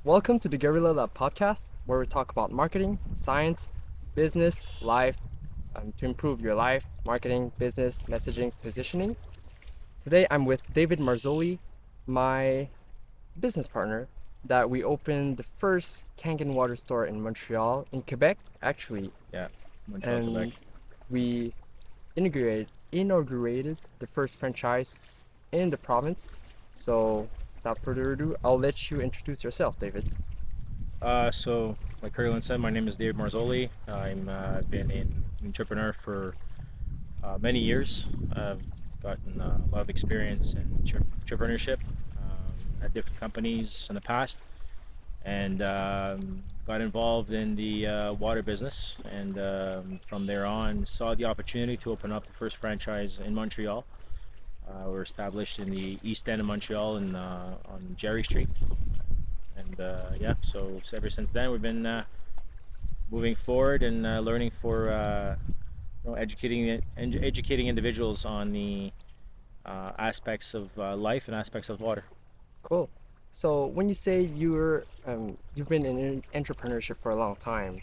Welcome to the Guerrilla Lab podcast, where we talk about marketing, science, business, life, to improve your life, marketing, business, messaging, positioning. Today I'm with David Marzoli, my business partner, that we opened the first Kangen water store in Montreal, in Quebec, actually, Yeah, Montreal, Quebec. and we inaugurated the first franchise in the province. So, without further ado, I'll let you introduce yourself, David. So, like Curlin said, my name is David Marzoli. I've been an entrepreneur for many years. I've gotten a lot of experience in entrepreneurship at different companies in the past, and got involved in the water business. And from there on, saw the opportunity to open up the first franchise in Montreal. We're established in the east end of Montreal on Jerry Street. And yeah, so ever since then we've been moving forward and learning for educating individuals on the aspects of life and aspects of water. Cool. So when you say you've been in entrepreneurship for a long time,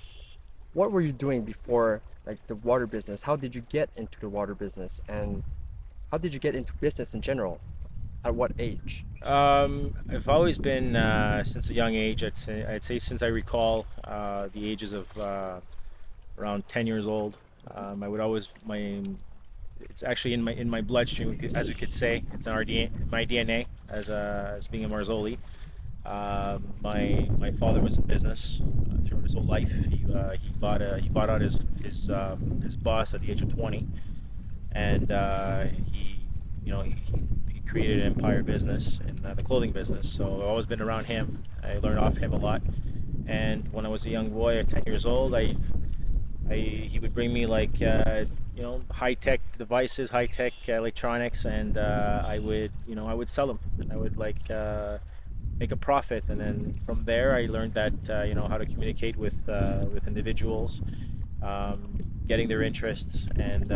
what were you doing before like the water business? How did you get into the water business, and how did you get into business in general? At what age? I've always been since a young age. I'd say since I recall the ages of around 10 years old. I would always my It's actually in my bloodstream, as we could say. It's in my DNA as being a Marzoli. My father was in business throughout his whole life. He bought out his boss at the age of 20, and he created an empire business in the clothing business. So I've always been around him. I learned off him a lot. And when I was a young boy at 10 years old, he would bring me like high tech devices, high tech electronics, and I would sell them, and I would make a profit. And then from there, I learned that how to communicate with individuals, getting their interests, and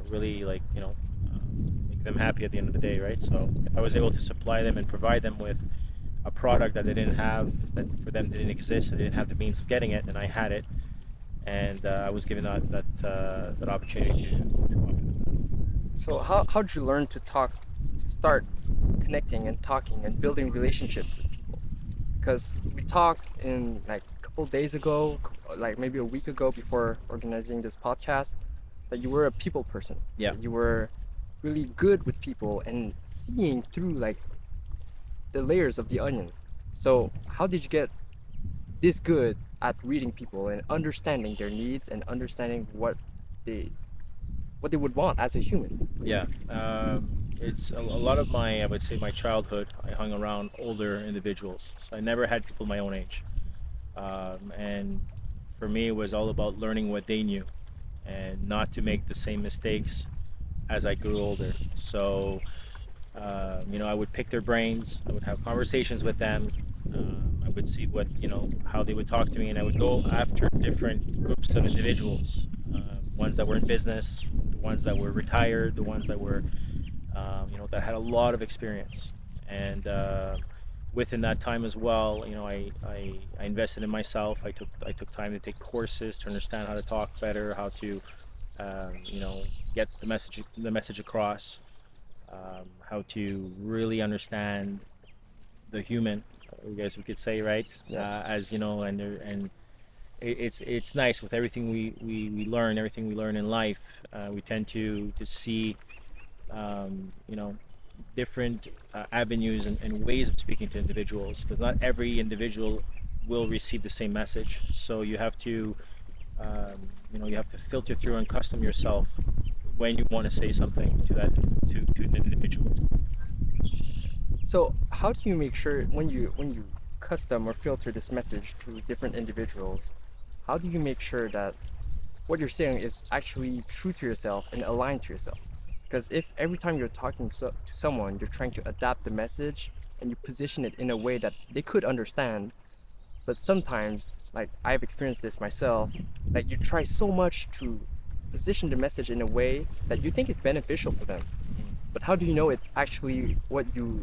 really make them happy at the end of the day, right? So if I was able to supply them and provide them with a product that they didn't have, that for them didn't exist, they didn't have the means of getting it, and I had it, and I was given that opportunity to offer them. So how did you learn to talk, to start connecting and talking and building relationships with people? Because we talked in like a couple days ago, like maybe a week ago before organizing this podcast, that you were a people person. Yeah. That you were really good with people and seeing through like the layers of the onion. So how did you get this good at reading people and understanding their needs and understanding they what they would want as a human? Yeah, it's a lot of I would say, my childhood. I hung around older individuals, so I never had people my own age. And for me, it was all about learning what they knew and not to make the same mistakes as I grew older. So, I would pick their brains. I would have conversations with them. I would see how they would talk to me, and I would go after different groups of individuals. Ones that were in business, the ones that were retired, the ones that were, that had a lot of experience. And within that time as well, I invested in myself. I took time to take courses to understand how to talk better, how to, get the message across, how to really understand the human, I guess we could say, right? Yeah. As you know, and it's nice with everything everything we learn in life. We tend to see, different avenues and ways of speaking to individuals, because not every individual will receive the same message. So you have to filter through and custom yourself when you want to say something to an individual. So how do you make sure when you custom or filter this message to different individuals, how do you make sure that what you're saying is actually true to yourself and aligned to yourself? Because if every time you're talking to someone, you're trying to adapt the message and you position it in a way that they could understand, but sometimes, like I've experienced this myself, like you try so much to position the message in a way that you think is beneficial for them, but how do you know it's actually what you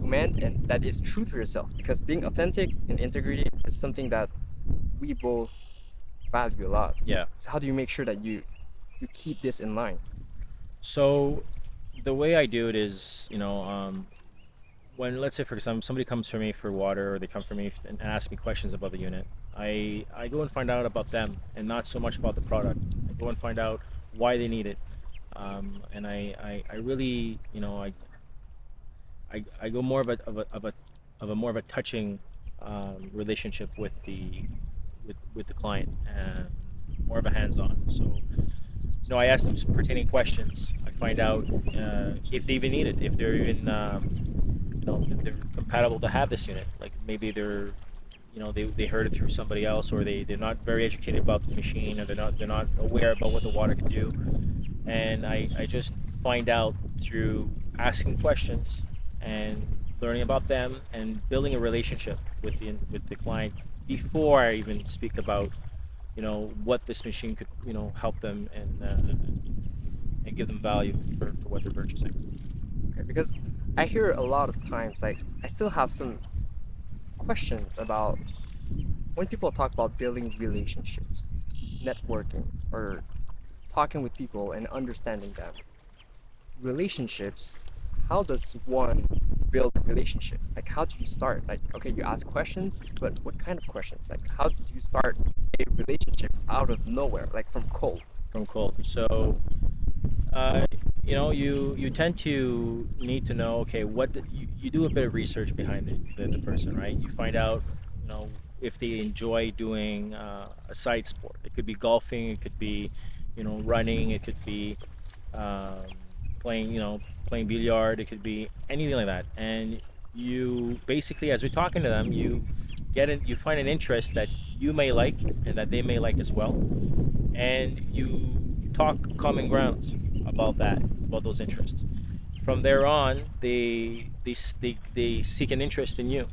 meant and that is true to yourself? Because being authentic and integrity is something that we both value a lot. Yeah. So how do you make sure that you keep this in line? So the way I do it is, when, let's say for example, somebody comes for me for water, or they come for me and ask me questions about the unit, I go and find out about them and not so much about the product. I go and find out why they need it, and I really, I go more of a more of a touching relationship with with the client, and more of a hands-on. So I ask them pertaining questions. I find out if they even need it, if they're even if they're compatible to have this unit. Like maybe they're they heard it through somebody else, or they're not very educated about the machine, or they're not aware about what the water can do. And I just find out through asking questions and learning about them and building a relationship with the client before I even speak about what this machine could help them and give them value for what they're purchasing. Okay, because I hear a lot of times, like, I still have some questions about when people talk about building relationships, networking, or talking with people and understanding them. Relationships, how does one build a relationship? Like, how do you start? Like, okay, you ask questions, but what kind of questions? Like, how do you start a relationship out of nowhere, like from cold? From cold. So uh, you tend to need to know, okay, you do a bit of research behind the person, right? You find out if they enjoy doing a side sport. It could be golfing, it could be running, it could be um, playing billiard, it could be anything like that. And you basically, as you're talking to them, you find an interest that you may like and that they may like as well, and you talk common grounds about those interests. From there on, they seek an interest in you,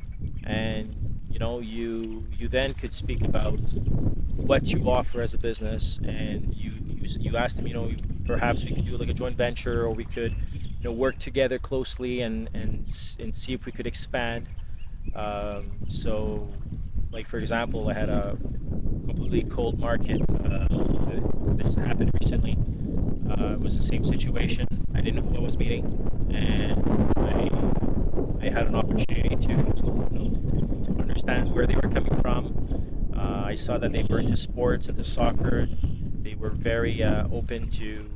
and you then could speak about what you offer as a business, and you ask them, perhaps we could do like a joint venture, or we could work together closely and see if we could expand. So, like for example, I had a completely cold market. This happened recently. It was the same situation. I didn't know who I was meeting, and I had an opportunity to understand where they were coming from. I saw that they were into sports, into soccer. They were very open to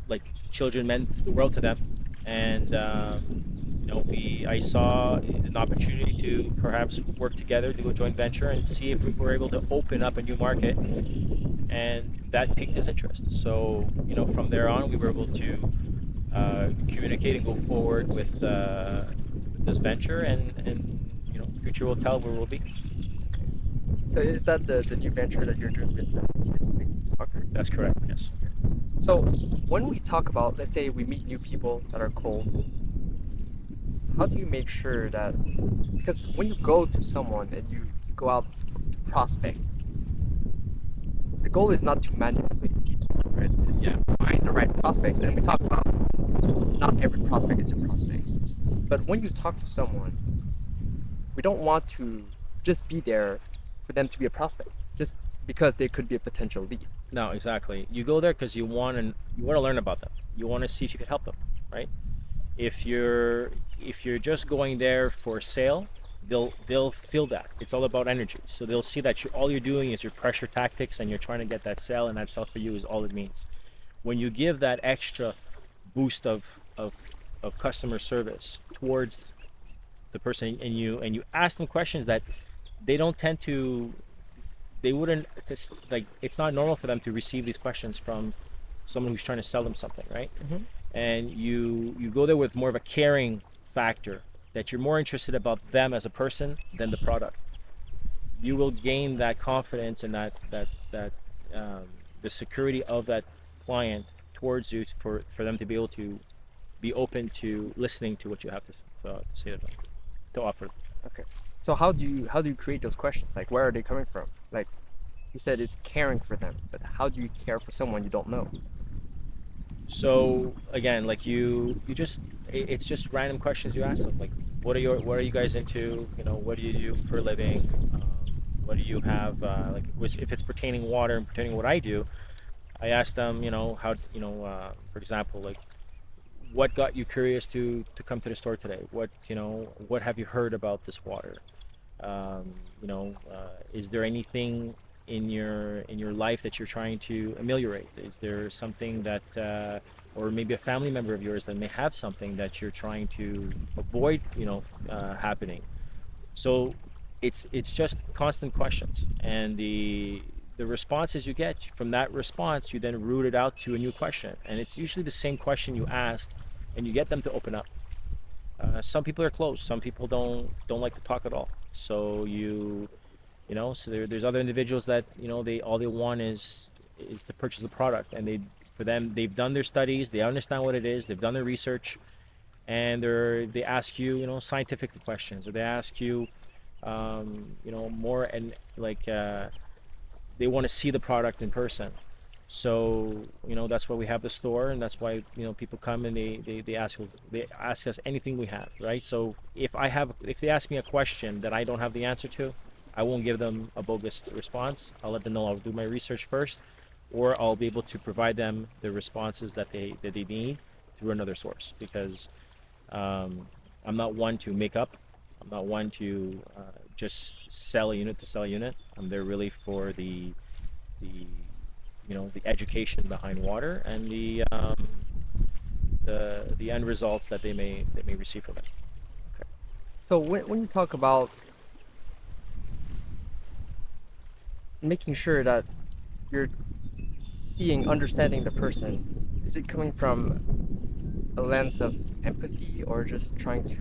like children meant the world to them, and I saw an opportunity to perhaps work together, do a joint venture, and see if we were able to open up a new market, and that piqued his interest. So from there on, we were able to communicate and go forward with this venture, and future will tell where we'll be. So is that the new venture that you're doing with kids playing soccer? That's correct. Yes. So when we talk about, let's say we meet new people that are cold, how do you make sure that, because when you go to someone and you go out to prospect, the goal is not to manipulate people, right? It's to Yeah. find the right prospects. And we talk about not every prospect is a prospect. But when you talk to someone, we don't want to just be there for them to be a prospect, just because they could be a potential lead. No, exactly. You go there because you want to learn about them. You want to see if you could help them, right? If you're just going there for sale, they'll feel that it's all about energy. So they'll see that all you're doing is your pressure tactics, and you're trying to get that sale, and that sale for you is all it means. When you give that extra boost of customer service towards the person, and you ask them questions that they don't tend to they wouldn't like, it's not normal for them to receive these questions from someone who's trying to sell them something, right? Mm-hmm. And you go there with more of a caring factor, that you're more interested about them as a person than the product. You will gain that confidence and that um, the security of that client towards you, for them to be able to be open to listening to what you have to say to them, to offer. Okay. So how do you create those questions? Like, where are they coming from? Like, you said it's caring for them, but how do you care for someone you don't know? So again, like you just it's just random questions you ask them. Like, what are you guys into? You know, what do you do for a living? What do you have? If it's pertaining water and pertaining what I do, I ask them. You know, for example, like what got you curious to come to the store today? What have you heard about this water? Is there anything in your life that you're trying to ameliorate? Is there something that or maybe a family member of yours that may have something that you're trying to avoid, happening? So it's just constant questions, and the responses you get from that response, you then root it out to a new question, and it's usually the same question you ask, and you get them to open up. Some people are closed. Some people don't like to talk at all. So there's other individuals that they all they want is to purchase the product, and for them they've done their studies, they understand what it is, they've done their research, and they ask you scientific questions, or they ask you more, and they want to see the product in person. So that's why we have the store, and that's why people come and they ask us anything we have, right? So if they ask me a question that I don't have the answer to, I won't give them a bogus response. I'll let them know I'll do my research first, or I'll be able to provide them the responses that they need through another source, because um, I'm not one to make up. I'm not one to just sell a unit to sell a unit. I'm there really for the the education behind water, and the end results that they may receive from it. Okay. So when you talk about making sure that you're understanding the person, is it coming from a lens of empathy or just trying to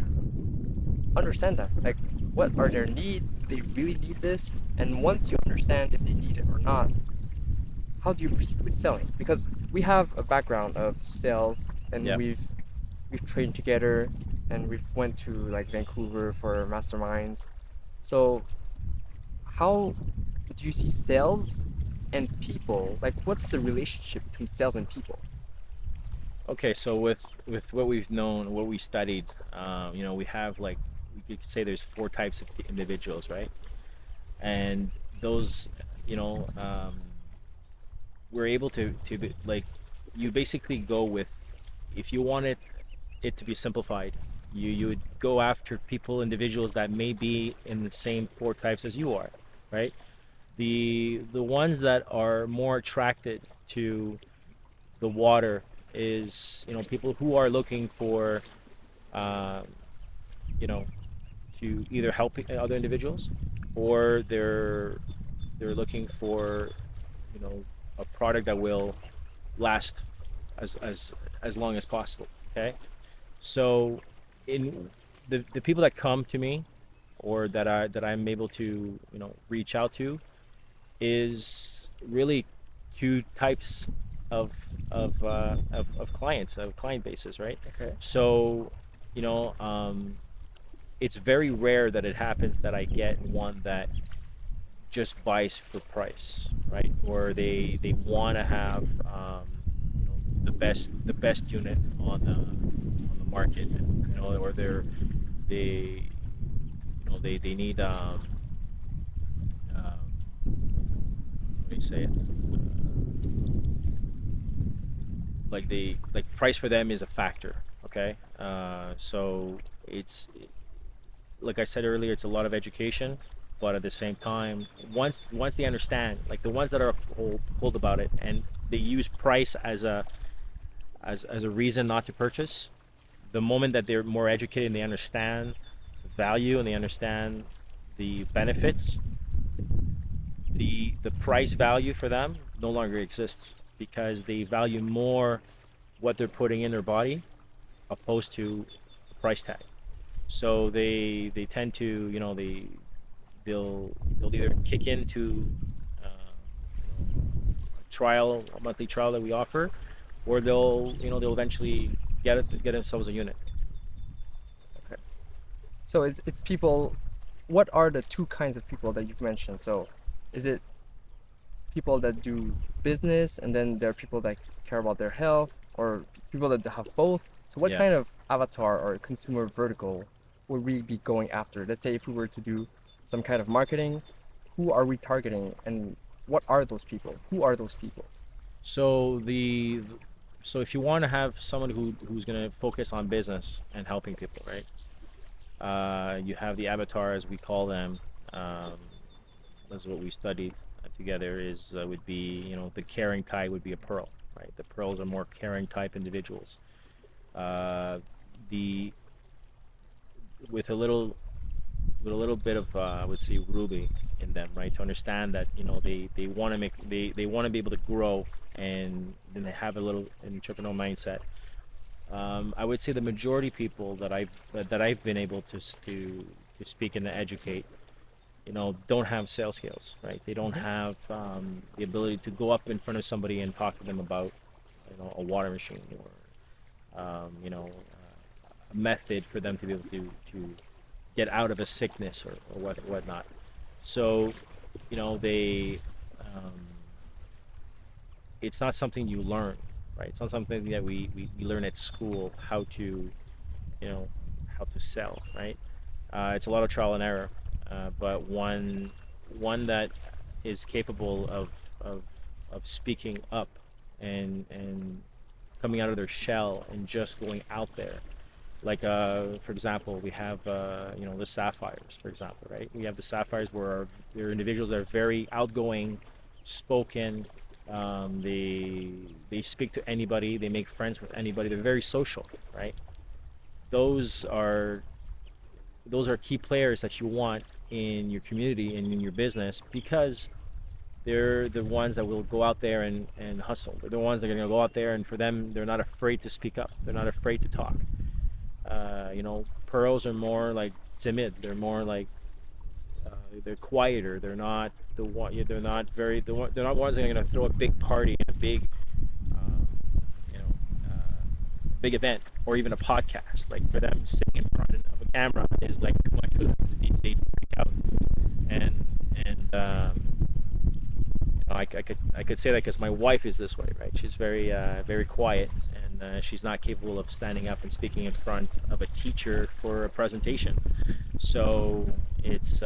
understand them? Like, what are their needs? Do they really need this? And once you understand if they need it or not, how do you proceed with selling? Because we have a background of sales, and Yeah. we've trained together, and we've went to like Vancouver for masterminds. So how do you see sales and people? Like, what's the relationship between sales and people? Okay. So with what we've known, what we studied, we have, like, we could say there's four types of individuals, right? And those, you know, we're able to like, you basically go with, if you wanted it to be simplified, you would go after individuals that may be in the same four types as you are, right? The ones that are more attracted to the water is people who are looking for um, you know to either help other individuals, or they're looking for you know a product that will last as long as possible. Okay, so in the people that come to me, or that I'm able to reach out to, is really two types of clients, of client bases, right? Okay. So you know it's very rare that it happens that I get one that just buys for price, right? Or they want to have the best unit on the market, or they they need what do you say it? Like, price for them is a factor. Okay, so it's like I said earlier, it's a lot of education, but at the same time, once they understand, like the ones that are cold about it, and they use price as a reason not to purchase, the moment that they're more educated and they understand the value and they understand the benefits, the price value for them no longer exists, because they value more what they're putting in their body opposed to the price tag. So they tend to they'll either kick into a monthly trial that we offer, or they'll eventually get themselves a unit. Okay. So it's people. What are the two kinds of people that you've mentioned? So, is it people that do business, and then there are people that care about their health, or people that have both. So what Yeah. kind of avatar or consumer vertical would we be going after? Let's say if we were to do some kind of marketing, who are we targeting, and what are those people? Who are those people? So the so if you want to have someone who's going to focus on business and helping people, right? You have the avatar, as we call them. Um, that's what we studied together. Is would be, the caring type would be a pearl, right? The pearls are more caring type individuals. Uh, the with a little bit of I would say ruby in them, right? To understand that they want to they want to be able to grow, and then they have a little entrepreneurial mindset. I would say the majority people that I've been able to speak and to educate, don't have sales skills, right? They don't Mm-hmm. have the ability to go up in front of somebody and talk to them about, a water machine, or a method for them to be able to get out of a sickness, or whatnot. So, they it's not something you learn, right? It's not something that we learn at school, how to, you know how to sell, right? It's a lot of trial and error, but one that is capable of speaking up, and coming out of their shell and just going out there. Like, for example, we have the sapphires, for example, right? We have the sapphires where they're individuals that are very outgoing, spoken. They speak to anybody. They make friends with anybody. They're very social, right? Those are those are key players that you want in your community and in your business, because they're the ones that will go out there and hustle. They're the ones that are going to go out there, and for them, they're not afraid to speak up. They're not afraid to talk. Pearls are more like timid. They're more like they're quieter. They're not the one. They're not very. They're not ones that are going to throw a big party and a big, uh, you know, big event, or even a podcast. Like, for them, sitting in front of a camera is like too much for them. They freak out, and and I could say that because my wife is this way, right? She's very quiet, and she's not capable of standing up and speaking in front of a teacher for a presentation. So it's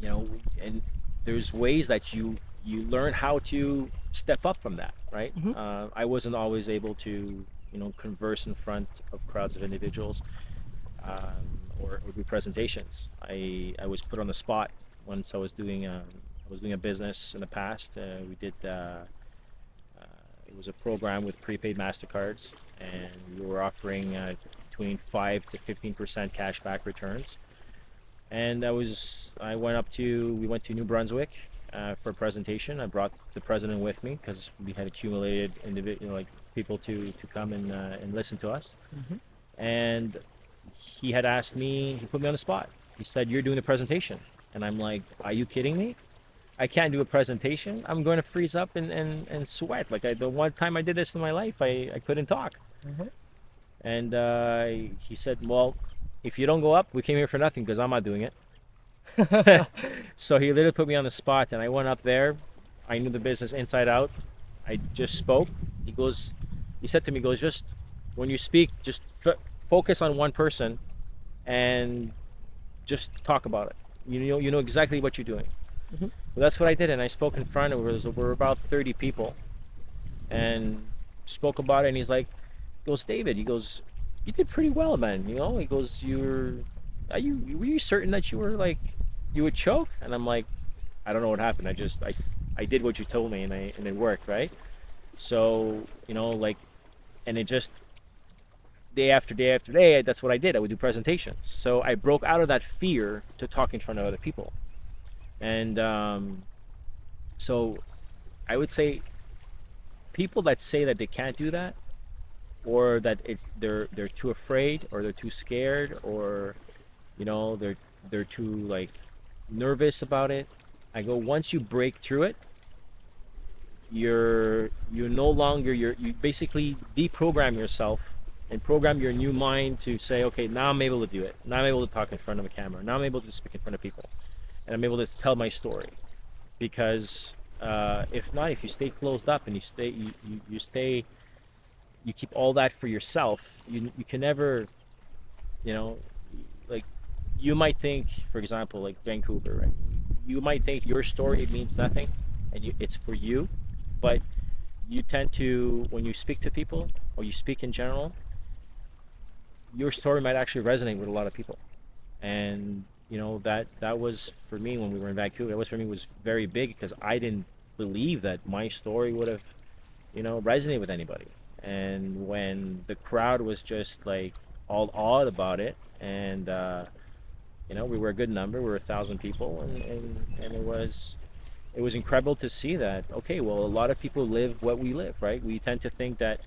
you know, and there's ways that you learn how to step up from that, right? Mm-hmm. I wasn't always able to converse in front of crowds of individuals, or do presentations. I was put on the spot once. I was doing a business in the past. We did It was a program with prepaid Mastercards, and we were offering between 5 to 15% cashback returns. And I went up to we went to New Brunswick for a presentation. I brought the president with me because we had accumulated like people to come and listen to us. Mm-hmm. And he put me on the spot. He said, "You're doing the presentation," and I'm like, "Are you kidding me? I can't do a presentation. I'm going to freeze up and sweat. Like, the one time I did this in my life, I couldn't talk." Mm-hmm. And he said, "Well, if you don't go up, we came here for nothing because I'm not doing it." So he literally put me on the spot, and I went up there. I knew the business inside out. I just spoke. He said to me, "Just when you speak, just focus on one person and just talk about it. You know exactly what you're doing." Mm-hmm. Well, that's what I did, and I spoke in front of we're about 30 people, and spoke about it. And he goes, "David," he goes, "you did pretty well, man. He goes, were you certain that you would choke?" And I'm like, "I don't know what happened. I did what you told me, and it worked, right?" So, and it just, day after day after day, that's what I did. I would do presentations. So I broke out of that fear to talk in front of other people. And so I would say people that say that they can't do that, or that they're too afraid, or they're too scared, or they're too nervous about it. I go, once you break through it, you're no longer you basically deprogram yourself and program your new mind to say, okay, now I'm able to do it. Now I'm able to talk in front of a camera. Now I'm able to speak in front of people, and I'm able to tell my story. because if not, if you stay closed up and you stay, you keep all that for yourself, you can never, you know, like, you might think, for example, like Vancouver, right? You might think your story means nothing, and it's for you, but you tend to, when you speak to people or you speak in general, your story might actually resonate with a lot of people. And that was for me when we were in Vancouver. That was for me was very big because I didn't believe that my story would have resonate with anybody. And when the crowd was just like all awed about it, and we were a good number, we were 1,000 people, and it was incredible to see that. Okay, well, a lot of people live what we live, right? We tend to think that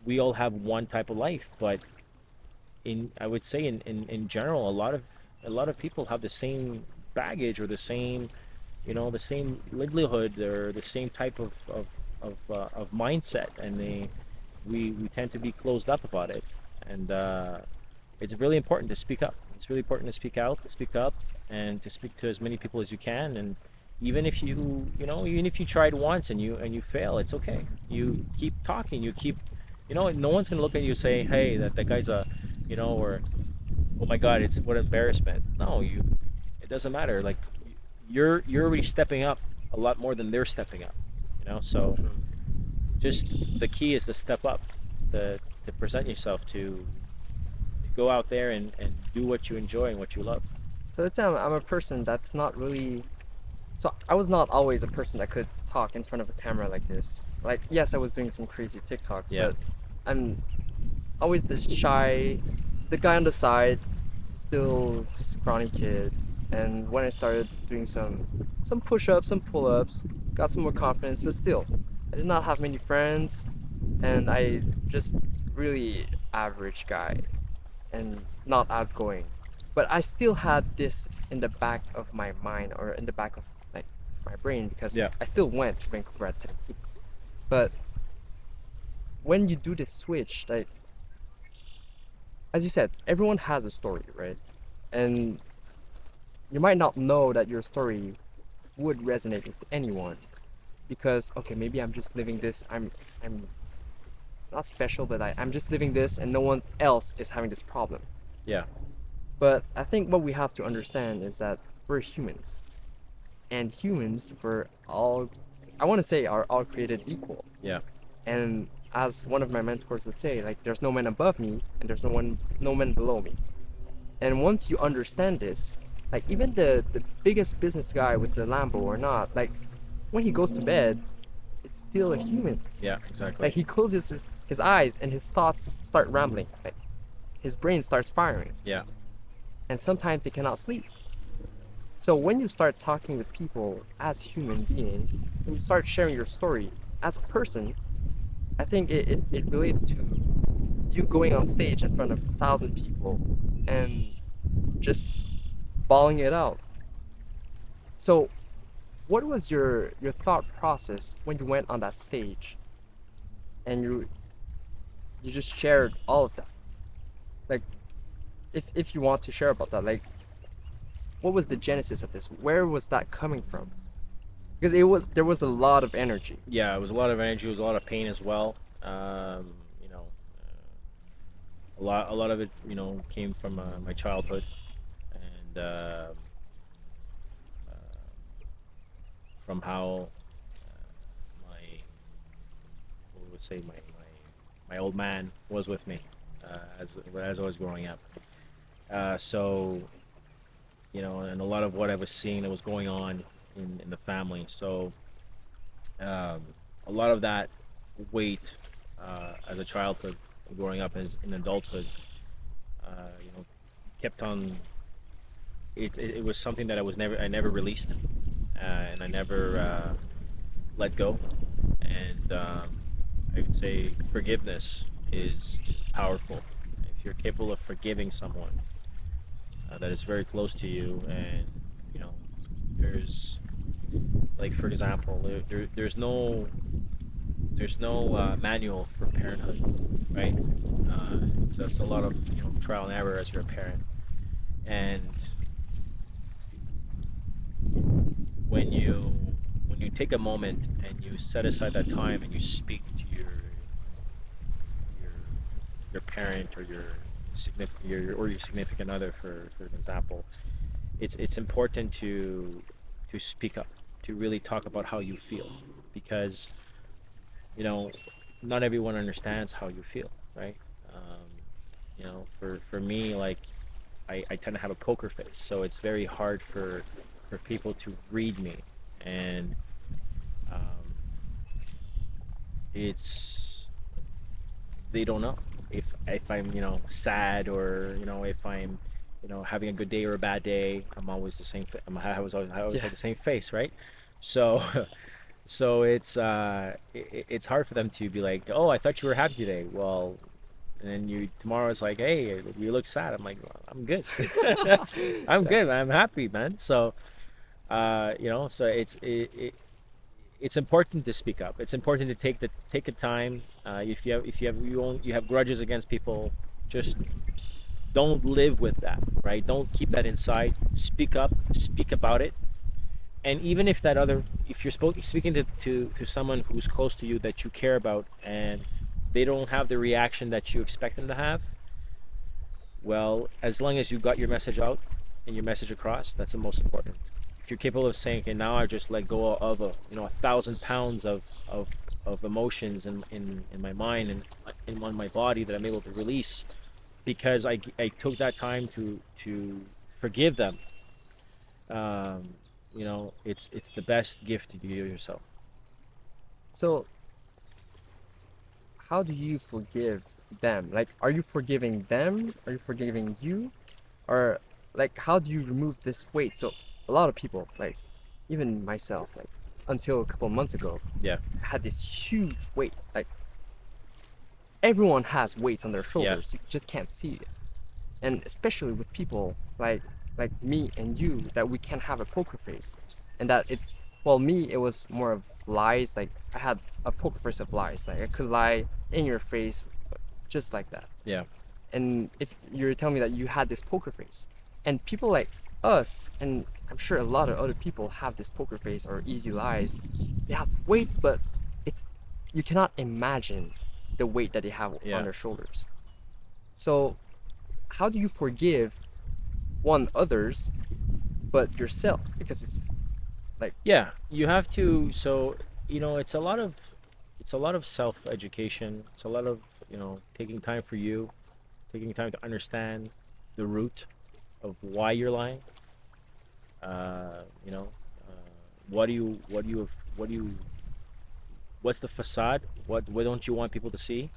we all have one type of life, but I would say in general, a lot of people have the same baggage, or the same livelihood, or the same type of mindset, and we tend to be closed up about it. And it's really important to speak up. It's really important to speak out, to speak up, and to speak to as many people as you can. And even if you tried once and you fail, it's okay. You keep talking. You keep, no one's gonna look at you and say, "Hey, that guy's or oh my God, it's what embarrassment." No, it doesn't matter. Like, you're already stepping up a lot more than they're stepping up. So just the key is to step up, to present yourself, to go out there and do what you enjoy and what you love. So let's say I'm a person that's not really. So I was not always a person that could talk in front of a camera like this. Like, yes, I was doing some crazy TikToks, Yeah. but I'm always this shy, the guy on the side, still scrawny kid. And when I started doing some push-ups, some pull-ups, got some more confidence, but still, I did not have many friends, and I just really average guy and not outgoing. But I still had this in the back of my mind, or in the back of like my brain, because Yeah. I still went to Vancouver at 17. But when you do this switch, like as you said, everyone has a story, right? And you might not know that your story would resonate with anyone, because okay, maybe I'm just living this. I'm not special, but I'm just living this, and no one else is having this problem. Yeah. But I think what we have to understand is that we're humans, and humans were all, I want to say, are all created equal. Yeah. And as one of my mentors would say, like, there's no man above me, and there's no man below me. And once you understand this, like, even the biggest business guy with the Lambo or not, like, when he goes to bed, it's still a human. Yeah. Exactly. Like, he closes his eyes and his thoughts start rambling. Like, his brain starts firing. Yeah. And sometimes they cannot sleep. So when you start talking with people as human beings, and you start sharing your story as a person, I think it relates to you going on stage in front of 1,000 people and just bawling it out. So what was your thought process when you went on that stage and you just shared all of that? Like, if you want to share about that, like, what was the genesis of this? Where was that coming from? Because there was a lot of energy. Yeah, it was a lot of energy. It was a lot of pain as well. Um, you know, a lot of it, came from my childhood, and from how my, what would say, my old man was with me, as I was growing up. So, and a lot of what I was seeing that was going on in the family. So, um, a lot of that weight, as a childhood, growing up in adulthood, you know, kept on. It was something that I never released, and I never let go. And I would say forgiveness is powerful. If you're capable of forgiving someone that is very close to you, and you know, there's, like, for example, there's no manual for parenthood, right? So that's a lot of trial and error as you're a parent, and when you take a moment and you set aside that time and you speak to your your parent or your significant other, for an example, it's important to speak up, to really talk about how you feel, because you know not everyone understands how you feel, right? um, for me, like, I tend to have a poker face, so it's very hard for people to read me. And um, it's they don't know if I'm, sad, or if I'm, having a good day or a bad day. I'm always the same. I always Yeah. have the same face, right? So so it's hard for them to be like, oh, I thought you were happy today. Well, and then tomorrow it's like, hey, you look sad. I'm like, well, I'm good. I'm Yeah. good. I'm happy, man. So so it's important to speak up. It's important to take the time. You have grudges against people, just don't live with that, right? Don't keep that inside. Speak up. Speak about it. And even if you're speaking to someone who's close to you that you care about, and they don't have the reaction that you expect them to have, well, as long as you got your message out and your message across, that's the most important. If you're capable of saying, okay, now I just let go of 1,000 pounds of emotions in my mind and in my body that I'm able to release because I took that time to forgive them. Um, it's the best gift to give yourself. So how do you forgive them? Like, are you forgiving them? Are you forgiving you? Or like, how do you remove this weight? So a lot of people, like even myself, like until a couple of months ago, Yeah, had this huge weight. Like everyone has weights on their yeah, shoulders. You just can't see it. And especially with people like me and you, that we can have a poker face, and that it's, well, me, it was more of lies. Like I had a poker face of lies. Like I could lie in your face just like that. yeah, And if you're telling me that you had this poker face, and people like us, and I'm sure a lot of other people have this poker face or easy lies, they have weights, but it's, you cannot imagine the weight that they have on yeah. their shoulders. So how do you forgive one others but yourself? Because it's like, Yeah, you have to. So it's a lot of self education. It's a lot of taking time for you, taking time to understand the root of why you're lying. Uh, you know, what do you what's the facade? What don't you want people to see?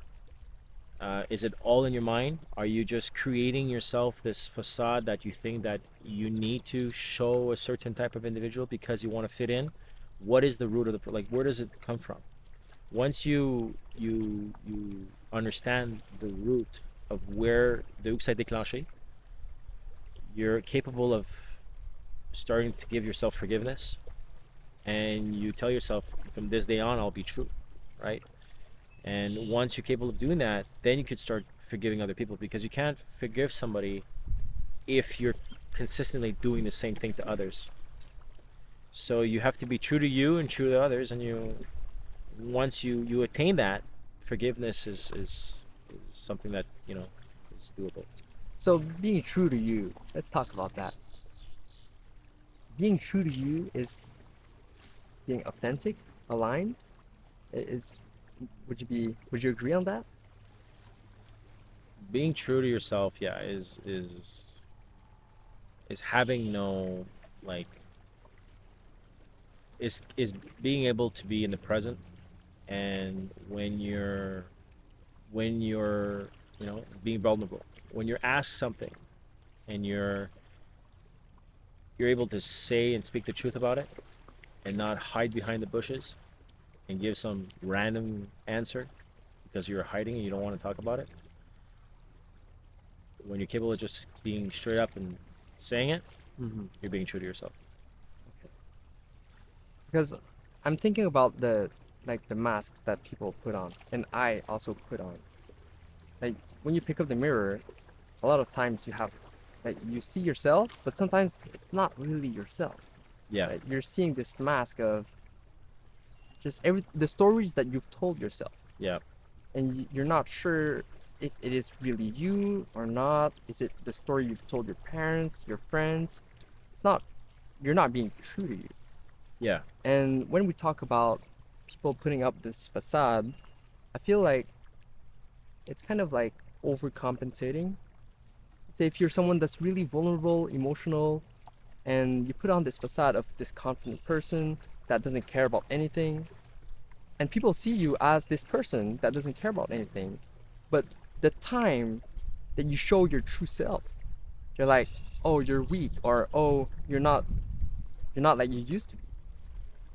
Is it all in your mind? Are you just creating yourself this facade that you think that you need to show a certain type of individual because you want to fit in? What is the root of the like? Where does it come from? Once you understand the root of where the où ça a déclenché, you're capable of starting to give yourself forgiveness, and you tell yourself, from this day on, I'll be true, right? And once you're capable of doing that, then you could start forgiving other people, because you can't forgive somebody if you're consistently doing the same thing to others. So you have to be true to you and true to others, and once you attain that, forgiveness is something that is doable. so being true to you, let's talk about that. Being true to you is being authentic, aligned. Is, would you agree on that? Being true to yourself, yeah, is having no, like, is being able to be in the present. And when you're being vulnerable, when you're asked something, and you're able to say and speak the truth about it, and not hide behind the bushes and give some random answer because you're hiding and you don't want to talk about it. When you're capable of just being straight up and saying it, Mm-hmm. you're being true to yourself. Because I'm thinking about the, like the mask that people put on, and I also put on. Like when you pick up the mirror, a lot of times you have, like you see yourself, but sometimes it's not really yourself. Yeah. right? You're seeing this mask of just every the stories that you've told yourself, Yeah. and you're not sure if it is really you or not. Is it the story you've told your parents, your friends? It's not. You're not being true to you. Yeah. And when we talk about people putting up this facade, I feel like it's kind of like overcompensating. Say if you're someone that's really vulnerable, emotional, and you put on this facade of this confident person that doesn't care about anything, and people see you as this person that doesn't care about anything, but the time that you show your true self, you're like, oh, you're weak, or oh, you're not like you used to be.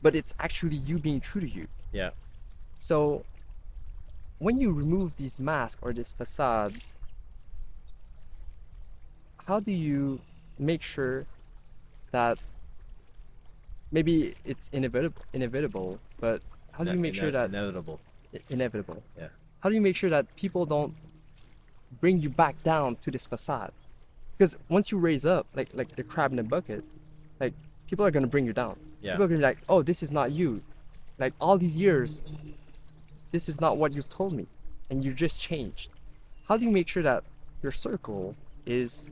But it's actually you being true to you. Yeah. So when you remove these masks or this facade, how do you make sure that maybe it's inevitable, but how do you make sure that Inevitable. inevitable? Yeah. How do you make sure that people don't bring you back down to this facade? Because once you raise up, like the crab in the bucket, like people are gonna bring you down. Yeah. People are gonna be like, oh, this is not you. Like all these years, this is not what you've told me, and you just changed. How do you make sure that your circle is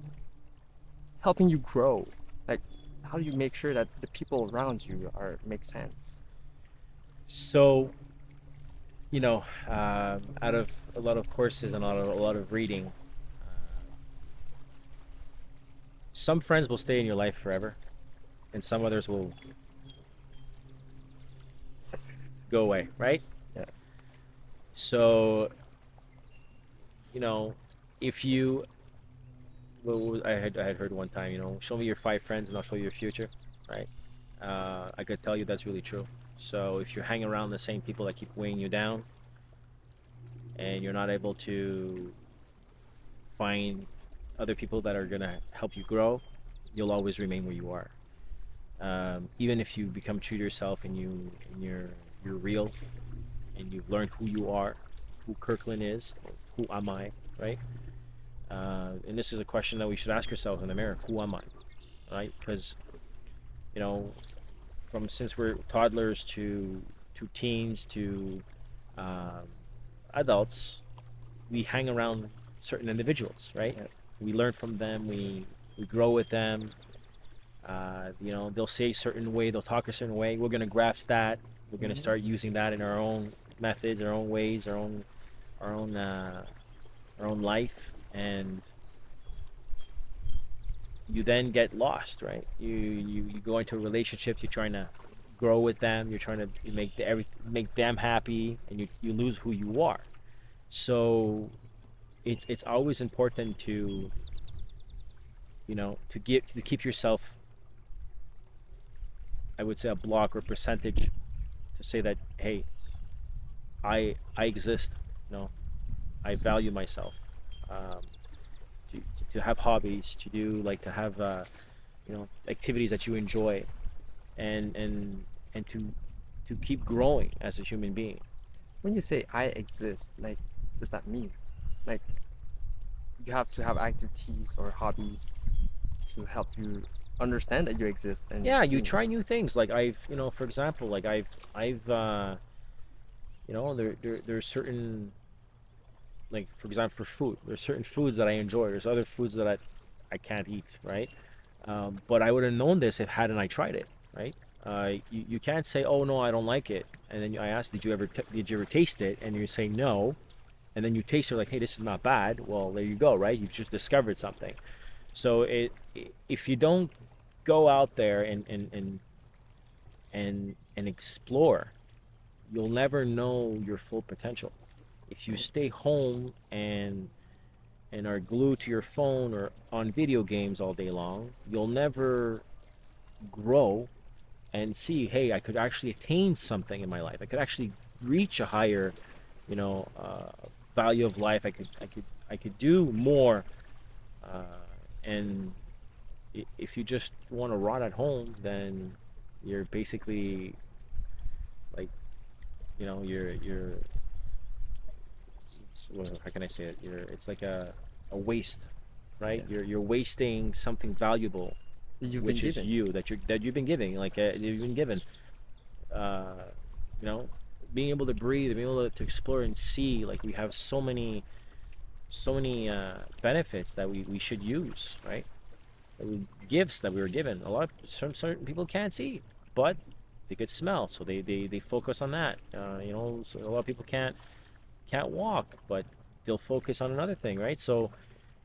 helping you grow? Like, how do you make sure that the people around you are make sense? So, out of a lot of courses and a lot of reading, some friends will stay in your life forever, and some others will go away, right? Yeah. So, you know, if you, well, I had heard one time, show me your 5 friends and I'll show you your future, right? I could tell you that's really true. So if you hang around the same people that keep weighing you down, and you're not able to find other people that are gonna help you grow, you'll always remain where you are. Even if you become true to yourself and you're real, and you've learned who you are, who Kirkland is, who am I, right? And this is a question that we should ask ourselves in the mirror: who am I, right? Because you know, from since we're toddlers to teens to um, adults, we hang around certain individuals, right? Yeah. We learn from them. We grow with them. They'll say a certain way. They'll talk a certain way. We're gonna grasp that. We're gonna Mhm. start using that in our own methods, our own ways, our own life, and you then get lost, right? You go into a relationship. You're trying to grow with them. You're trying to make them happy, and you lose who you are. So it's always important to to keep yourself, I would say, a block or percentage to say that, hey, I exist. You know, I value myself. Um, to have hobbies, to have activities that you enjoy, and to keep growing as a human being. When you say I exist, like, what does that mean? Like, you have to have activities or hobbies to help you understand that you exist and Yeah, you being. try new things. Like for example, like I've there's certain, like, for example, for food, there's certain foods that I enjoy. There's other foods that I can't eat, right? But I would have known this if hadn't I tried it, right? You can't say, oh no, I don't like it, and then I ask, did you ever taste it, and you say no, and then you taste it, like, hey, this is not bad. Well, there you go, right? You've just discovered something. So if you don't go out there and explore, you'll never know your full potential. If you stay home and are glued to your phone or on video games all day long, you'll never grow and see, hey, I could actually attain something in my life. I could actually reach a higher, you know, uh, value of life. I could do more. And if you just want to rot at home, then you're basically like, you're well, how can I say it? It's like a waste, right? Yeah. You're wasting something valuable You've been which is given. you that you've been giving, like you've been given. Uh, you know, being able to breathe, being able to explore and see, like we have so many benefits that we should use, right? Gifts that we were given. A lot of certain people can't see, but they could smell, so they focus on that. You know, so a lot of people can't walk, but they'll focus on another thing, right? So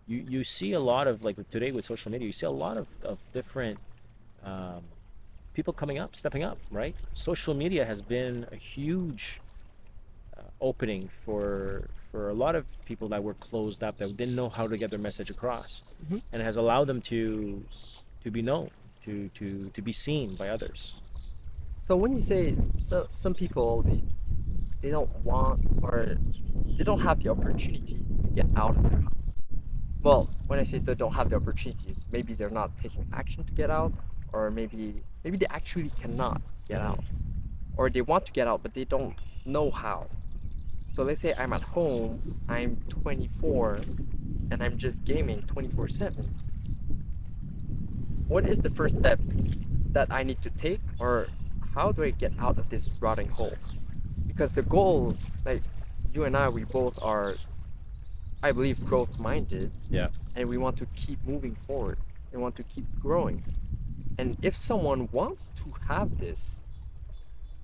you see a lot of, like today with social media, you see a lot of different um, people coming up, stepping up, right? Social media has been a huge opening for a lot of people that were closed up, that didn't know how to get their message across, Hmm. and it has allowed them to be known, to be seen by others. So when you say some people they don't want or they don't have the opportunity to get out of their house. Well, when I say they don't have the opportunities, maybe they're not taking action to get out, or maybe they actually cannot get Mm-hmm. out, or they want to get out but they don't know how. So let's say I'm at home, I'm 24, and I'm just gaming 24/7. What is the first step that I need to take, or how do I get out of this rotting hole? Because the goal, like you and I, we both are, I believe, growth minded, Yeah. and we want to keep moving forward. We want to keep growing. And if someone wants to have this,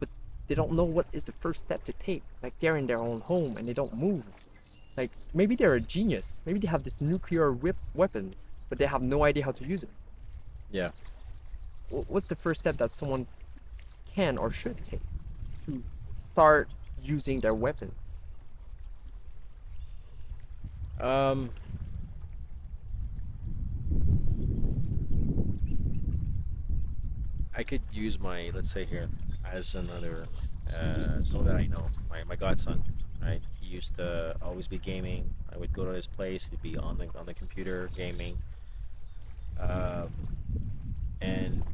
but they don't know what is the first step to take, like they're in their own home and they don't move. Like maybe they're a genius. Maybe they have this nuclear weapon, but they have no idea how to use it. Yeah. What's the first step that someone can or should take to start using their weapons? Um, I could use my, let's say here, as another someone that I know, my godson, right? He used to always be gaming. I would go to his place. He'd be on the computer gaming, um, and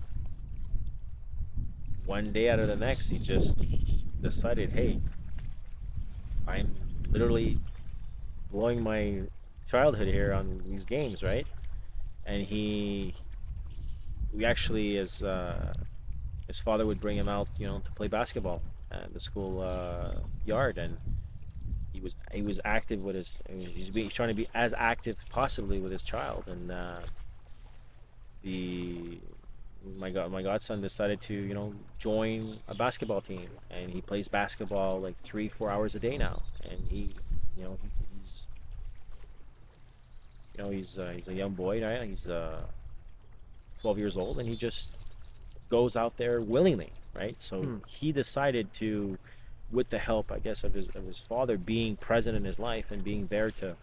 one day out of the next, he just decided, hey, I'm literally blowing my childhood here on these games, right? And we actually, as his father would bring him out, you know, to play basketball at the school yard, and he was active with he's trying to be as active possibly with his child, and the my godson decided to, you know, join a basketball team, and he plays basketball like 3 4 hours a day now, and you know he's he's a young boy, right? He's 12 years old, and he just goes out there willingly, right? So Hmm. he decided to, with the help, I guess, of his father being present in his life and being there to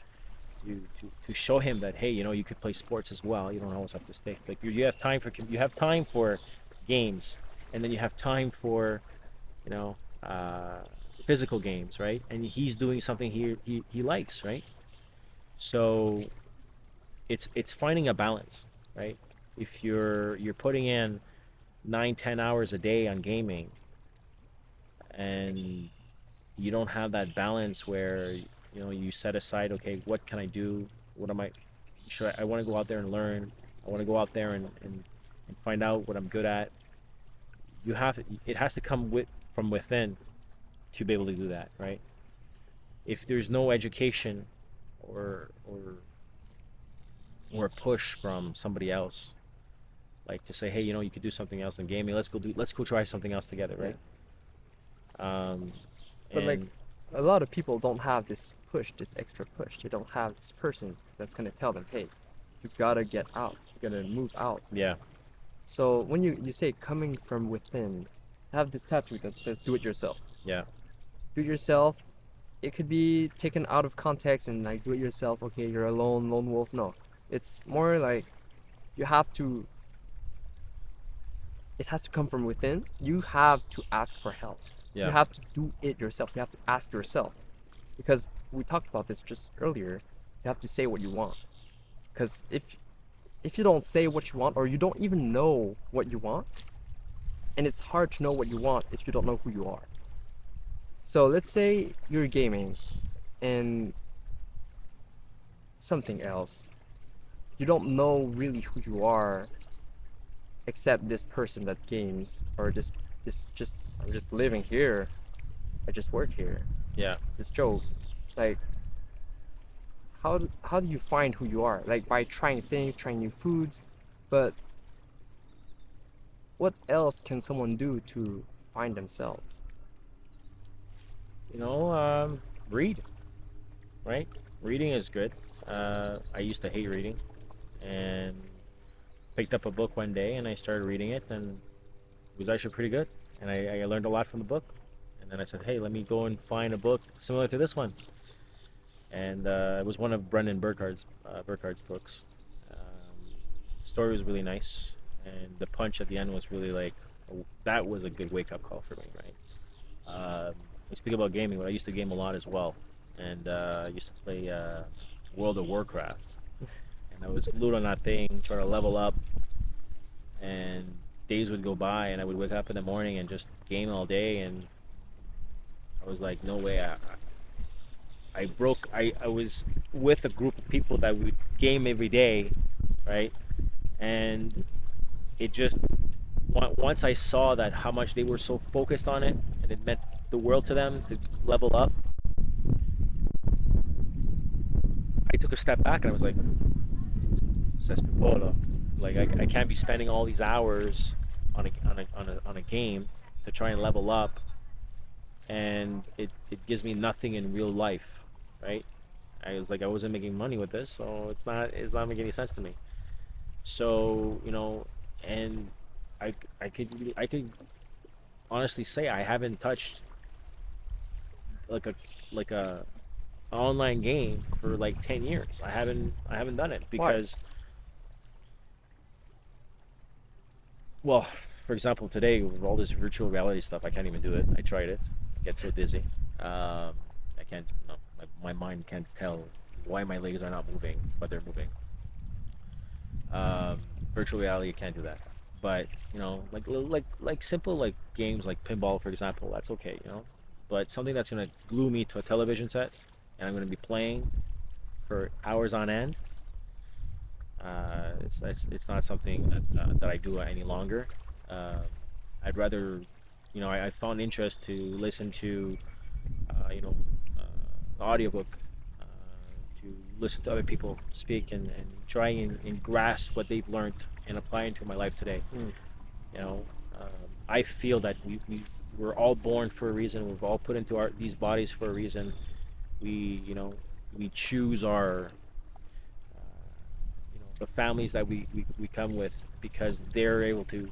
show him that, hey, you know, you could play sports as well. You don't always have to stay. Like you have time for games, and then you have time for, you know, physical games, right? And he's doing something he likes, right? So it's finding a balance, right? If you're putting in 9 10 hours a day on gaming, and you don't have that balance where, you know, you set aside, okay, what can I do, what am I should I want to go out there and learn, I want to go out there and find out what I'm good at. It has to come from within to be able to do that, right? If there's no education or a push from somebody else, like to say, hey, you know, you could do something else than gaming, let's go try something else together, Yeah. right? um But like and a lot of people don't have this push, this extra push. They don't have this person that's gonna tell them, hey, you gotta get out. You gotta move out. yeah. So when you say coming from within, I have this tattoo that says do it yourself. Yeah. Do it yourself. It could be taken out of context and like do it yourself. Okay, you're a lone wolf. No, it's more like you have to. It has to come from within. You have to ask for help. You Yeah. have to do it yourself. You have to ask yourself because we talked about this just earlier. You have to say what you want. Because if you don't say what you want or you don't even know what you want, and it's hard to know what you want if you don't know who you are. So let's say you're gaming and something else. You don't know really who you are. accept this person that games, or this just I'm just living here. I just work here. Yeah. This joke, like how do you find who you are? Like by trying things, trying new foods, but what else can someone do to find themselves? You know, read, right? Reading is good. I used to hate reading, and picked up a book one day and I started reading it, and it was actually pretty good. And I learned a lot from the book. And then I said, hey, let me go and find a book similar to this one. And it was one of Brendan Burkhardt's books. The story was really nice, and the punch at the end was really like, oh, that was a good wake up call for me, right? We speak about gaming, but I used to game a lot as well, and I used to play World of Warcraft, and I was glued on that thing, trying to level up, and days would go by, and I would wake up in the morning and just game all day, and I was like, no way, I was with a group of people that would game every day, right? And it just, once I saw that how much they were so focused on it, and it meant the world to them to level up, I took a step back and I was like, Cespipolo. Like I can't be spending all these hours on a game to try and level up, and it gives me nothing in real life, right? I was like, I wasn't making money with this, so it's not making any sense to me. So and I could honestly say I haven't touched like a online game for like 10 years. I haven't done it Why? because, well, for example, today with all this virtual reality stuff, I can't even do it. I tried it. I get so dizzy. I can't. No, my mind can't tell why my legs are not moving, but they're moving. Virtual reality, you can't do that. But like simple like games like pinball, for example, that's okay. But something that's gonna glue me to a television set, and I'm gonna be playing for hours on end. It's not something that I do any longer. Um, I'd rather, I found interest to listen to, you know, the audiobook, to listen to other people speak, and try and grasp what they've learned and apply into my life today. Mm. You know, I feel that we're all born for a reason. We've all put into these bodies for a reason. We, we choose our the families that we come with because they're able to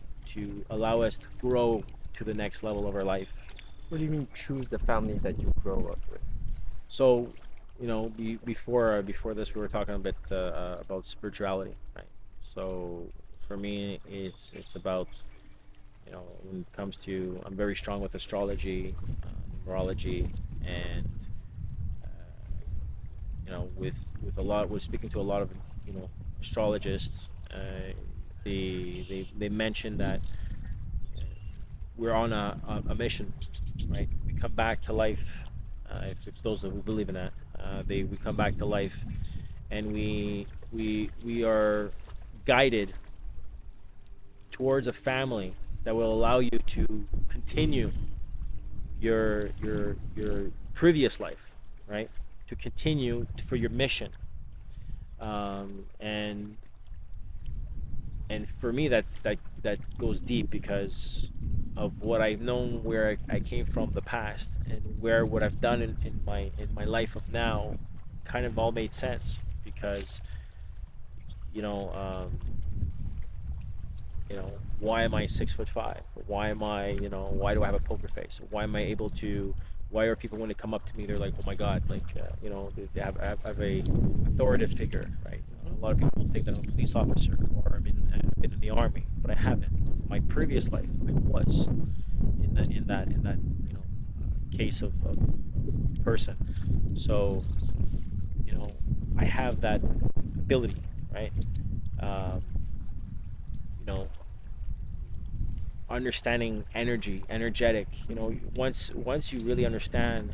allow us to grow to the next level of our life. What do you mean choose the family that you grow up with? So, before this, we were talking a bit about spirituality, right? So, for me, it's about when it comes to, I'm very strong with astrology, numerology, and with a lot, we're speaking to a lot of astrologists. They mentioned that we're on a mission, right? We come back to life. If those who believe in that, we come back to life, and we are guided towards a family that will allow you to continue your previous life, right? To continue for your mission, and for me that goes deep because of what I've known, where I came from, the past, and where what I've done in my life of now kind of all made sense because you know um, why am I 6'5"? Why am I, why do I have a poker face? Why am I able to? Why are people, when they come up to me, they're like, oh my god, like they have a authoritative figure, right? A lot of people think that I'm a police officer or I've been in the army, but I haven't. My previous life, I was in that case of person. So you know, I have that ability, right? Um, you know, understanding energetic. Once you really understand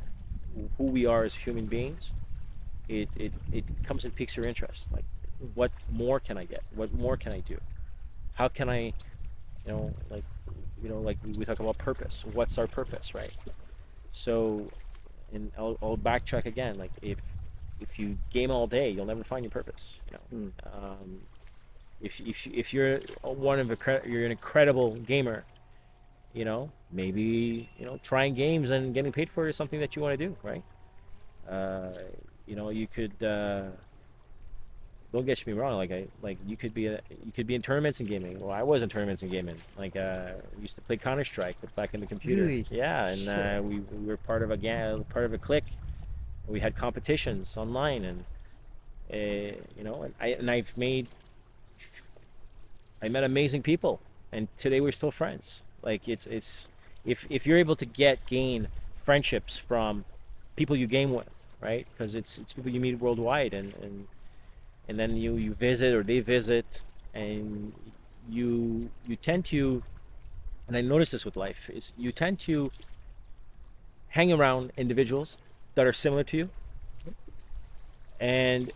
who we are as human beings, it comes and piques your interest. Like, what more can I get? What more can I do? How can I? Like like we talk about purpose. What's our purpose, right? So, and I'll backtrack again. Like if you game all day, you'll never find your purpose. Mm. If you're you're an incredible gamer, maybe trying games and getting paid for it is something that you want to do, right? Uh, you could don't get me wrong. Like you could be in tournaments in gaming. Well, I was in tournaments in gaming. Like we used to play Counter Strike back in the computer. Really? Yeah, and Shit. we were part of a clique. We had competitions online, and I met amazing people, and today we're still friends. Like it's if you're able to gain friendships from people you game with, right? Because it's people you meet worldwide, and then you visit or they visit, and you tend to, and I notice this with life, is you tend to hang around individuals that are similar to you, and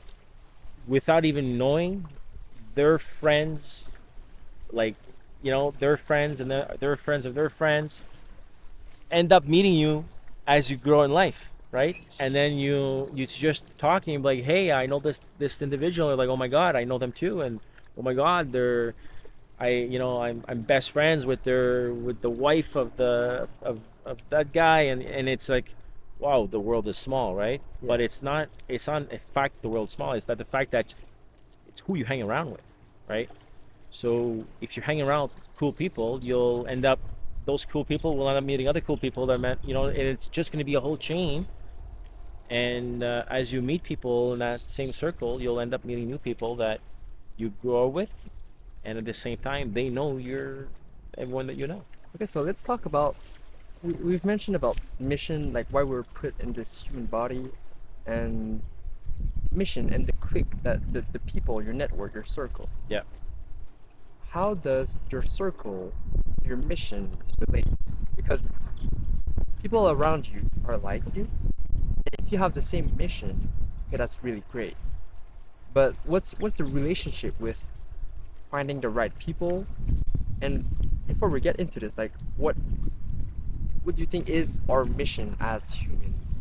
without even knowing, their friends, like their friends and their friends of their friends end up meeting you as you grow in life, right? And then you just talking like, hey, I know this individual. They're like, oh my god, I know them too, and oh my god, I'm best friends with the wife of that guy, and it's like, wow, the world is small, right? Yeah. But it's not a fact the world's small. It's that the fact that it's who you hang around with, right? So if you're hanging around with cool people, you'll end up those cool people will end up meeting other cool people that met, and it's just going to be a whole chain. And as you meet people in that same circle, you'll end up meeting new people that you grow with, and at the same time, they know you're everyone that you know. Okay, so let's talk about we've mentioned about mission, like why we're put in this human body, and mission and the clique that the people, your network, your circle. Yeah. How does your circle, your mission relate? Because people around you are like you. If you have the same mission, okay, that's really great. But what's the relationship with finding the right people? And before we get into this, like what do you think is our mission as humans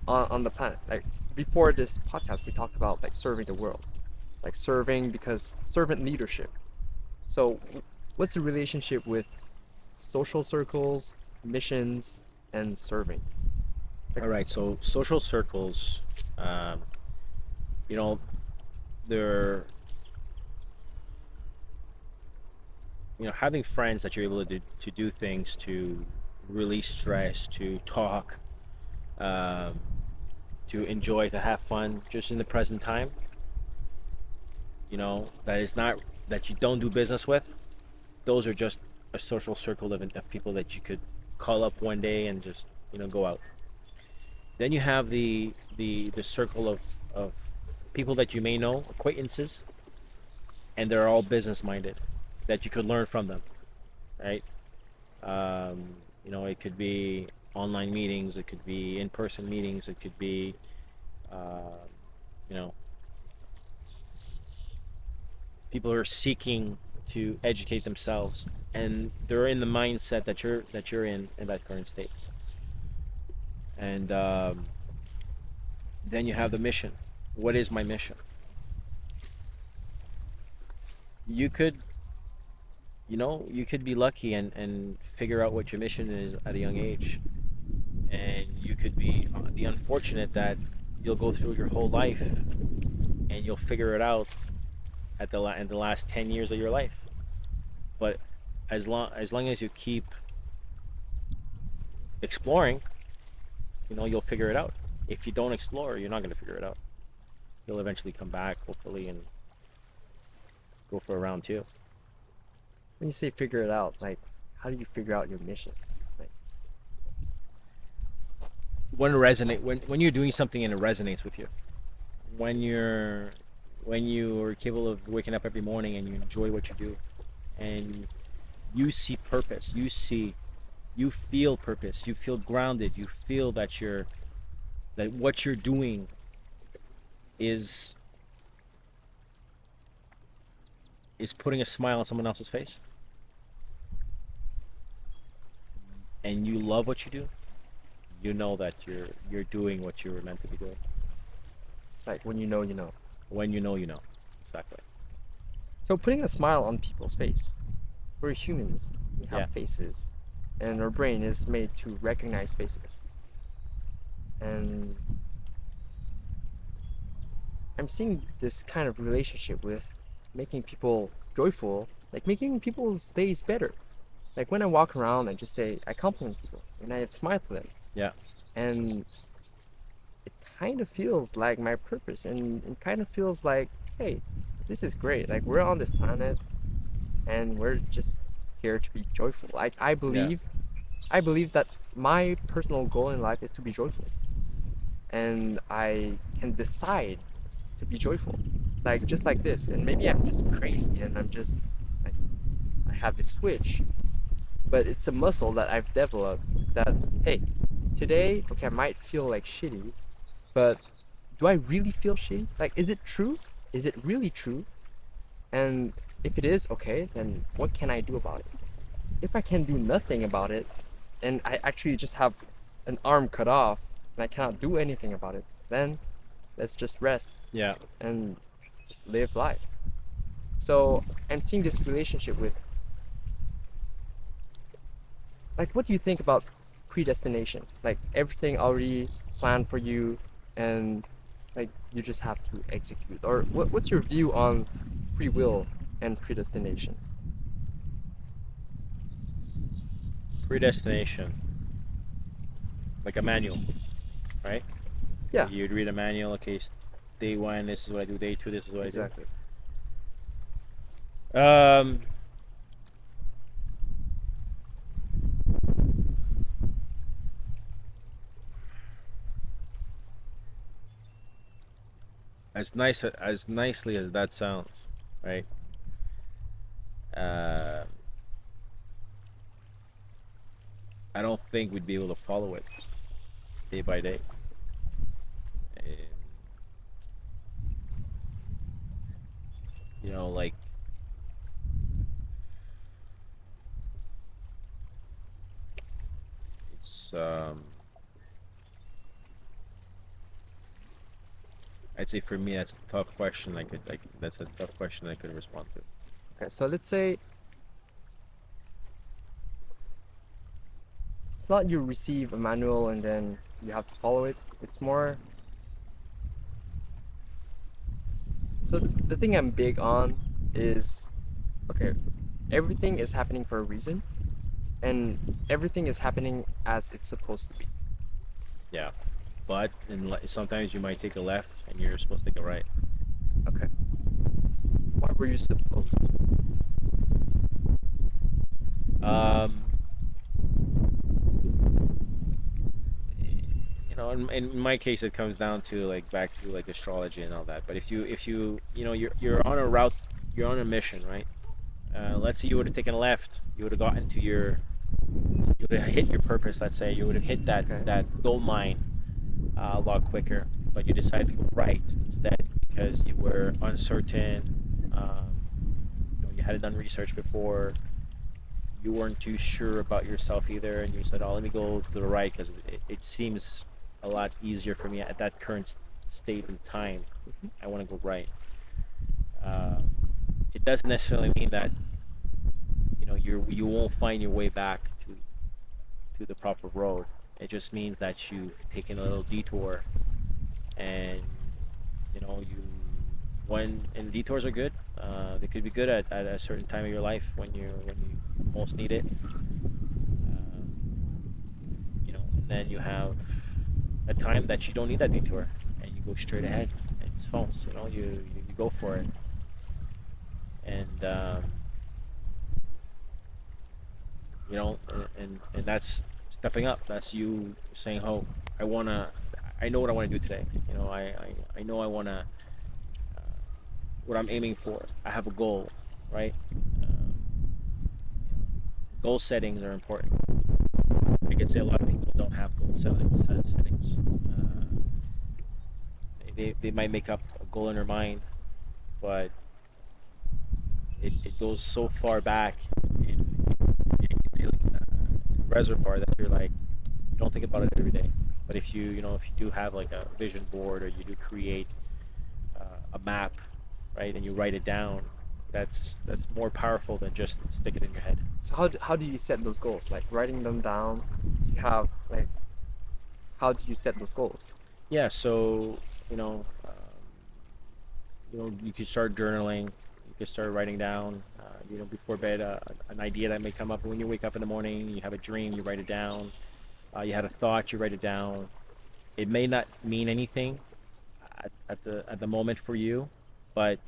on the planet? Like before this podcast, we talked about like serving the world, like serving because servant leadership. So, what's the relationship with social circles, missions, and serving? Like, All right. So social circles, um, you know, they're having friends that you're able to do things, to release stress, to talk, um, to enjoy, to have fun, just in the present time. That is not that you don't do business with. Those are just a social circle of people that you could call up one day and just go out. Then you have the circle of people that you may know, acquaintances, and they're all business minded, that you could learn from them, right? It could be online meetings, it could be in-person meetings, it could be uh, you know people who are seeking to educate themselves, and they're in the mindset that you're in that current state. And then you have the mission. What is my mission? You could you could be lucky and figure out what your mission is at a young age, and you could be the unfortunate that you'll go through your whole life and you'll figure it out in the last 10 years of your life. But as long as you keep exploring, you'll figure it out. If you don't explore, you're not going to figure it out. You'll eventually come back, hopefully, and go for a round two. when you say figure it out, like how do you figure out your mission? Like, When you're doing something and it resonates with you, when you are capable of waking up every morning and you enjoy what you do, and you see purpose, you feel purpose, you feel grounded, you feel that what you're doing is putting a smile on someone else's face. and you love what you do, you know that you're doing what you were meant to be doing. It's like when you know, you know. When you know, you know. Exactly. So putting a smile on people's face. We're humans. We have Yeah. faces, and our brain is made to recognize faces. And I'm seeing this kind of relationship with making people joyful, like making people's days better. Like when I walk around and just say, I compliment people and I smile to them. Yeah. And it kind of feels like my purpose, and it kind of feels like, hey, this is great. Like we're on this planet and we're just here to be joyful. Like Yeah. I believe that my personal goal in life is to be joyful. And I can decide to be joyful. Like just like this. And maybe I'm just crazy and I'm just like I have this switch, but it's a muscle that I've developed that hey, today okay, I might feel like shitty, but do I really feel shitty? Like is it true? Is it really true? And if it is, okay, then what can I do about it? If I can do nothing about it, and I actually just have an arm cut off and I cannot do anything about it, then let's just rest Yeah. and just live life. So I'm seeing this relationship with, like, what do you think about predestination? Like everything already planned for you, and like you just have to execute. Or what's your view on free will and predestination? Predestination, like a manual, right? Yeah, You'd read a manual. Okay, day one, this is what I do. Day two, this is what I do. exactly. Um, as nicely as that sounds, right? Uh, I don't think we'd be able to follow it day by day. And, like it's I'd say for me that's a tough question. That's a tough question I could respond to. Okay, so let's say it's not you receive a manual and then you have to follow it. It's more so the thing I'm big on is okay, everything is happening for a reason and everything is happening as it's supposed to be. Yeah, but sometimes you might take a left and you're supposed to take a right. Okay. Why were you supposed to? Um, in my case, it comes down to like back to like astrology and all that. But if you you're on a route, you're on a mission, right? Let's say you would have taken a left, you would have gotten to you would have hit your purpose. Let's say you would have hit Okay. that gold mine a lot quicker, but you decided to go right instead because you were uncertain. You hadn't done research before. You weren't too sure about yourself either, and you said, "Oh, let me go to the right because it seems a lot easier for me at that current state and time. I want to go right." Uh, it doesn't necessarily mean that you won't find your way back to the proper road. It just means that you've taken a little detour, and you when and detours are good. They could be good at a certain time of your life when you most need it. And then you have a time that you don't need that detour, and you go straight ahead. And it's false. You go for it, and and that's stepping up. That's you saying, "Oh, I know what I want to do today. I know I want to what I'm aiming for. I have a goal, right? Um, Goal settings are important. I could say a lot of people don't have goal settings. They might make up a goal in their mind, but it goes so far back in reservoir that you're like, you don't think about it every day. But if if you do have like a vision board, or you do create a map, right, and you write it down, that's more powerful than just stick it in your head. So how do you set those goals? Like writing them down? Do you have like how do you set those goals? Yeah, so you can start journaling. You can start writing down, before bed, an idea that may come up. When you wake up in the morning, you have a dream, you write it down. You had a thought, you write it down. It may not mean anything at the moment for you, but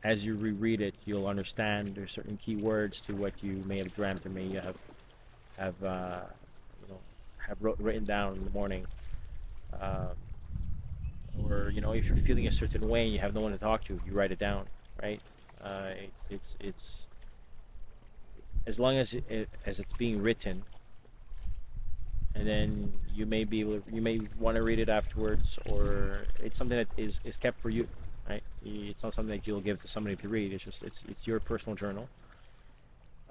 as you reread it, you'll understand there's certain key words to what you may have dreamt, or may have you know written down in the morning. Um, or if you're feeling a certain way and you have no one to talk to, you write it down, right? It's as long as it's being written, and then you may want to read it afterwards, or it's something that is kept for you, right? It's not something that you'll give to somebody to read. It's just it's your personal journal.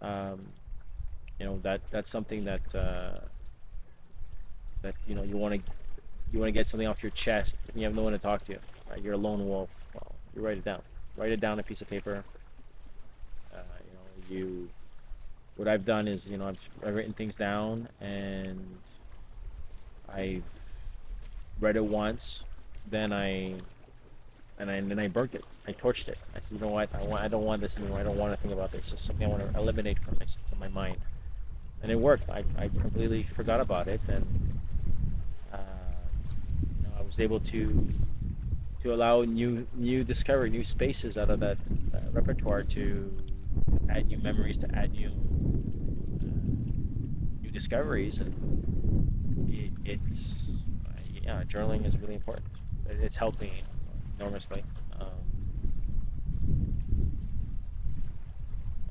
um, that's something that you want to get something off your chest, and you have no one to talk to, right? You're a lone wolf. Well, you write it down. Write it down on a piece of paper. You What I've done is, I've written things down, and I've read it once, then I burnt it. I torched it. I said, you know what? I don't want this anymore. I don't want to think about this. It's something I want to eliminate from my mind. And it worked. I completely forgot about it, and I was able to allow new discovery, new spaces out of that repertoire, to add new memories, to add new discoveries. And it's yeah, journaling is really important. It's helped me enormously.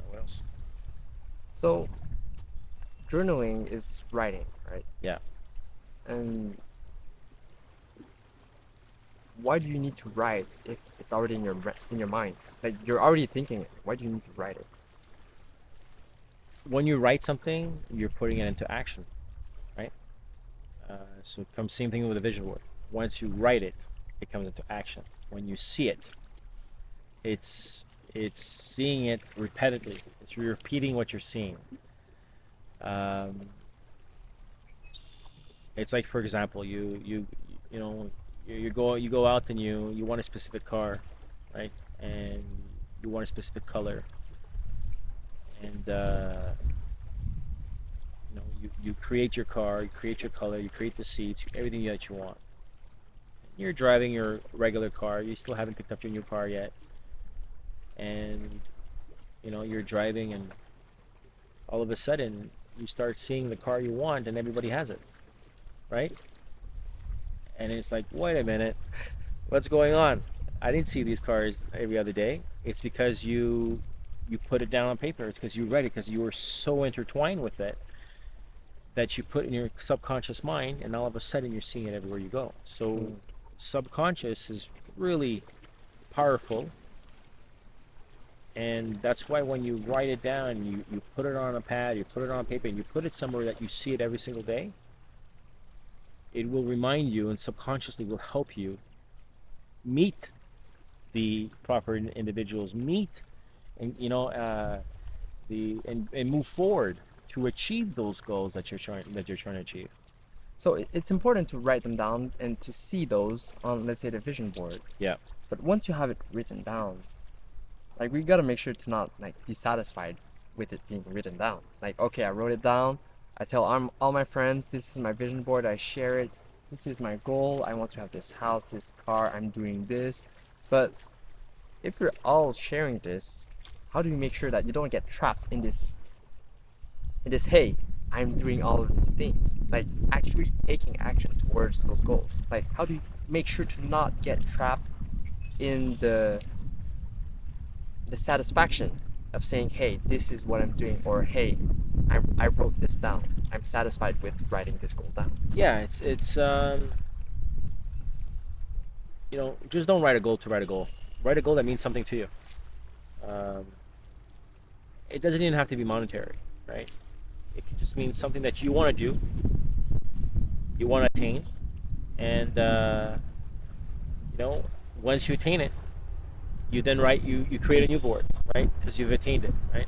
What else? So journaling is writing, right? Yeah. And why do you need to write if it's already in your mind? Like you're already thinking it. Why do you need to write it? When you write something, you're putting it into action, right? So it comes same thing with a vision board. Once you write it, it comes into action. When you see it, it's seeing it repetitively. It's repeating what you're seeing. Um, it's like, for example, you know you go out, and you want a specific car, right? And you want a specific color, and you create your car, you create your color, you create the seats, everything that you want. You're driving your regular car. You still haven't picked up your new car yet, and you're driving, and all of a sudden you start seeing the car you want, and everybody has it, right? And it's like, wait a minute, what's going on? I didn't see these cars every other day. It's because you put it down on paper. It's because you read it, because you were so intertwined with it that you put in your subconscious mind, and all of a sudden you're seeing it everywhere you go. So subconscious is really powerful, and that's why when you write it down, you put it on a pad, you put it on paper, and you put it somewhere that you see it every single day, it will remind you, and subconsciously will help you meet the proper individuals, meet and and move forward to achieve those goals that you're trying to achieve. So it's important to write them down and to see those on, let's say, the vision board. Yeah. But once you have it written down, like we gotta make sure to not like be satisfied with it being written down. Like, okay, I wrote it down. I tell all my friends, this is my vision board. I share it. This is my goal. I want to have this house, this car. I'm doing this. But if you're all sharing this, how do you make sure that you don't get trapped in this, hey, I'm doing all of these things, like actually taking action towards those goals? Like, how do you make sure to not get trapped in the satisfaction of saying, hey, this is what I'm doing, or hey, I wrote this down. I'm satisfied with writing this goal down. Yeah, it's just don't write a goal to write a goal. Write a goal that means something to you. Um, it doesn't even have to be monetary, right? It could just mean something that you want to do, you want to attain, and you know, once you attain it, you then write you create a new board, right? Because you've attained it, right?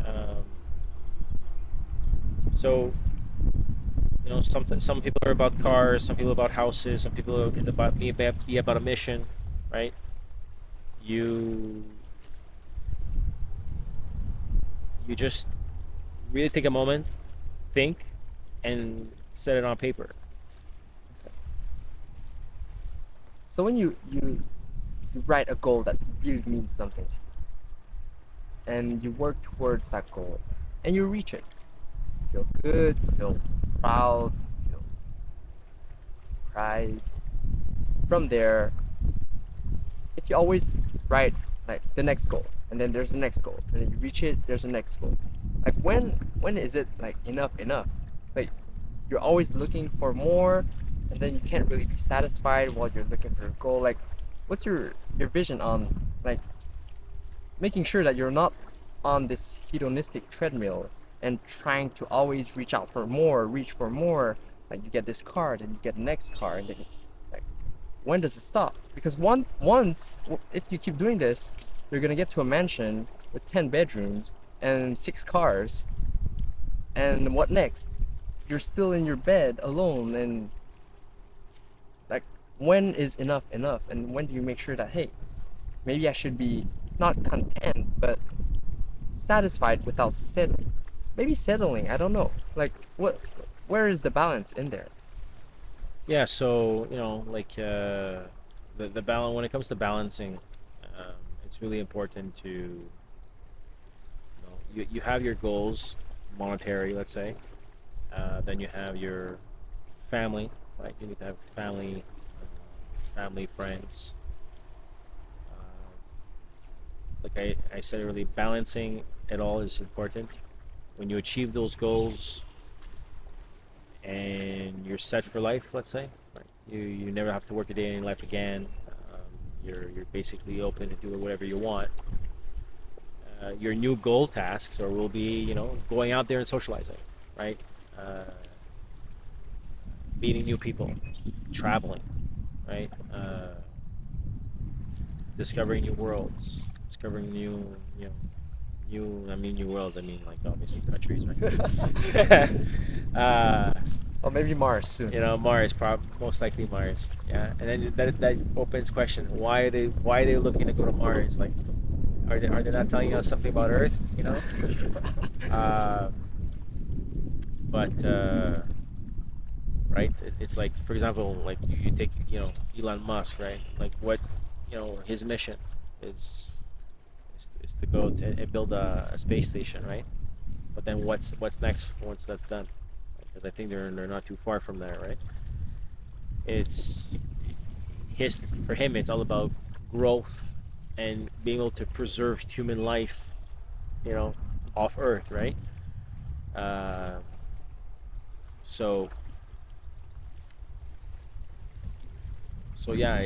Um, so some people are about cars, some people about houses, some people are about be about a mission, right? You you just really take a moment, think, and set it on paper. So when you write a goal that really means something to you, and you work towards that goal, and you reach it, you feel good, you feel proud, you feel pride. From there, if you always write like the next goal, and then there's the next goal, and then you reach it, there's the next goal. Like when is it like enough? Like you're always looking for more, and then you can't really be satisfied while you're looking for a goal. Like, what's your vision on like making sure that you're not on this hedonistic treadmill and trying to always reach out for more, reach for more. Like you get this card and you get the next card, and then like when does it stop? Because once if you keep doing this, you're gonna get to a mansion with 10 bedrooms and 6 cars, and what next? You're still in your bed alone, and like when is enough? And when do you make sure that hey, maybe I should be not content but satisfied without settling? Maybe settling, I don't know. Like what where is the balance in there? Yeah, so like the balance when it comes to balancing, it's really important to you have your goals, monetary, let's say. Then you have your family, right? You need to have family, friends. Uh, like I said earlier, balancing it all is important. When you achieve those goals and you're set for life, let's say, right? You never have to work a day in life again. You're basically open to do whatever you want. Your new goal tasks or will be going out there and socializing, right? Uh, Meeting new people, traveling, right? Discovering new worlds, discovering new worlds. I mean, like obviously countries, right? uh, Or maybe Mars soon. Mars, most likely Mars. Yeah, and then that opens question: why are they looking to go to Mars? Like, are they not telling us something about Earth? Uh, but right, it's like, for example, like you take Elon Musk, right? Like what his mission is is to go and build a space station, right? But then what's next once that's done? Because I think they're not too far from there, right? It's his For him, it's all about growth and being able to preserve human life, you know, off Earth, right? Uh, so so yeah,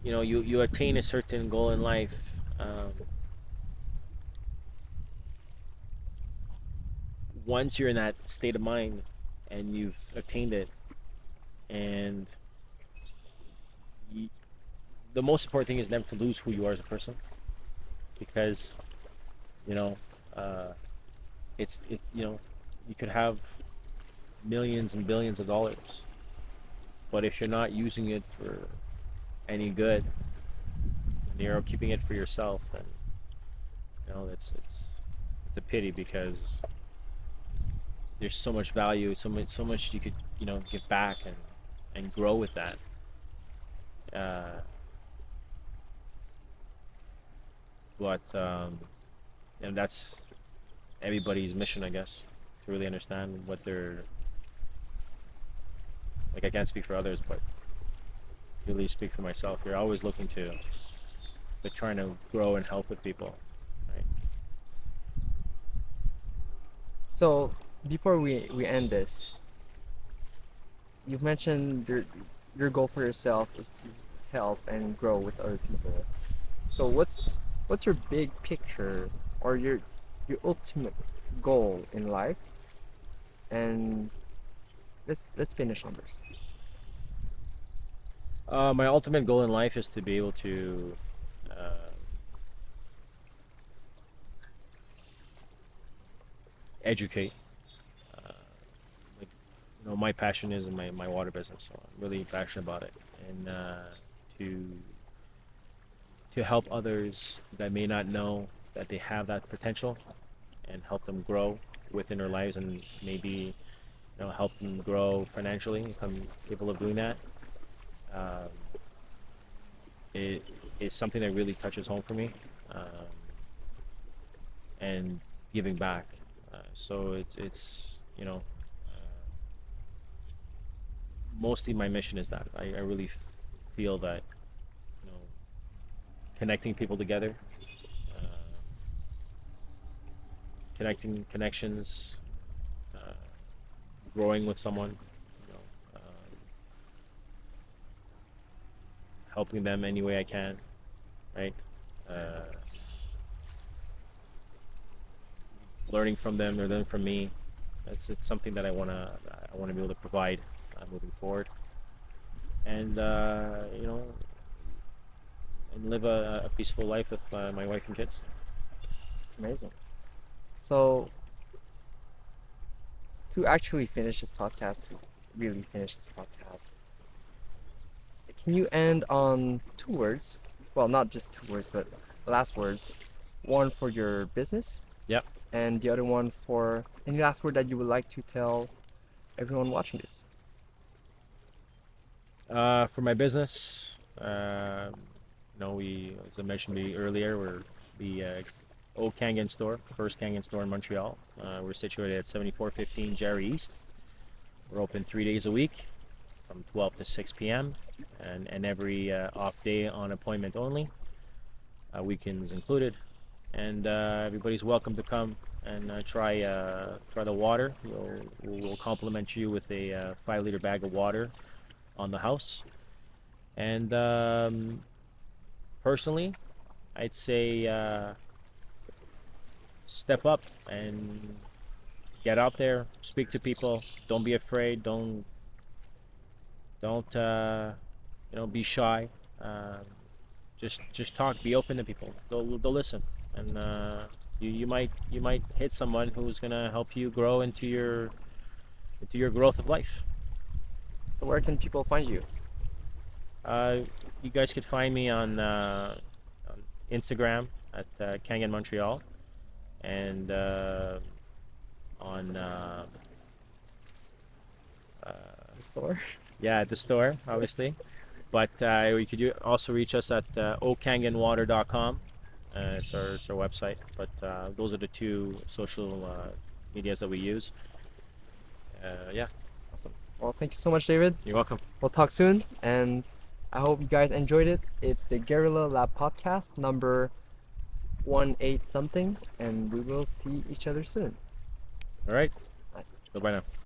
you attain a certain goal in life. Once you're in that state of mind and you've attained it, and you, the most important thing is never to lose who you are as a person, because you know uh, it's you could have millions and billions of dollars, but if you're not using it for any good and you're keeping it for yourself, then it's a pity, because there's so much value, so much you could give back and grow with that. Uh, but and that's everybody's mission, I guess, to really understand what they're like. I can't speak for others, but really speak for myself. You're always looking to trying to grow and help with people, right? So before we end this, you've mentioned your goal for yourself is to help and grow with other people. So what's your big picture or your ultimate goal in life, and let's finish on this. My ultimate goal in life is to be able to uh, educate. Uh, like, my passion is in my water business, so I'm really passionate about it, and to help others that may not know that they have that potential, and help them grow within their lives, and maybe help them grow financially if I'm capable of doing that. Um, it is something that really touches home for me, and giving back. So it's mostly my mission is that I really feel that you know connecting people together, uh, connecting connections, uh, growing with someone, you know, helping them any way I can, right? Uh, Learning from them, or learning from me. It's something that I wanna be able to provide moving forward, and and live a peaceful life with my wife and kids. Amazing. So to actually finish this podcast, to really finish this podcast, can you end on two words? Well, not just two words, but last words. One for your business, Yep. and the other one for any last word that you would like to tell everyone watching this. For my business, we, as I mentioned earlier, we're the old Kangen store, first Kangen store in Montreal. We're situated at 7415 Jerry East. We're open 3 days a week from 12 to 6 p.m. and every off day on appointment only, weekends included. And everybody's welcome to come and try the water. We'll compliment you with a 5 liter bag of water on the house. And personally, I'd say step up and get out there, speak to people. Don't be afraid. Don't be shy. Um, just talk. Be open to people. They'll listen, and you might hit someone who's gonna help you grow into your growth of life. So where can people find you? Uh, you guys could find me on Instagram at Kangen Montreal, and on uh, The store? yeah, at the store, obviously. But you could also reach us at okangenwater.com. It's our website. But those are the two social medias that we use. Yeah, Awesome. Well, thank you so much, David. you're welcome. We'll talk soon, and I hope you guys enjoyed it. It's the Guerrilla Lab podcast number 18 something, and we will see each other soon. All right. Bye. Bye bye now.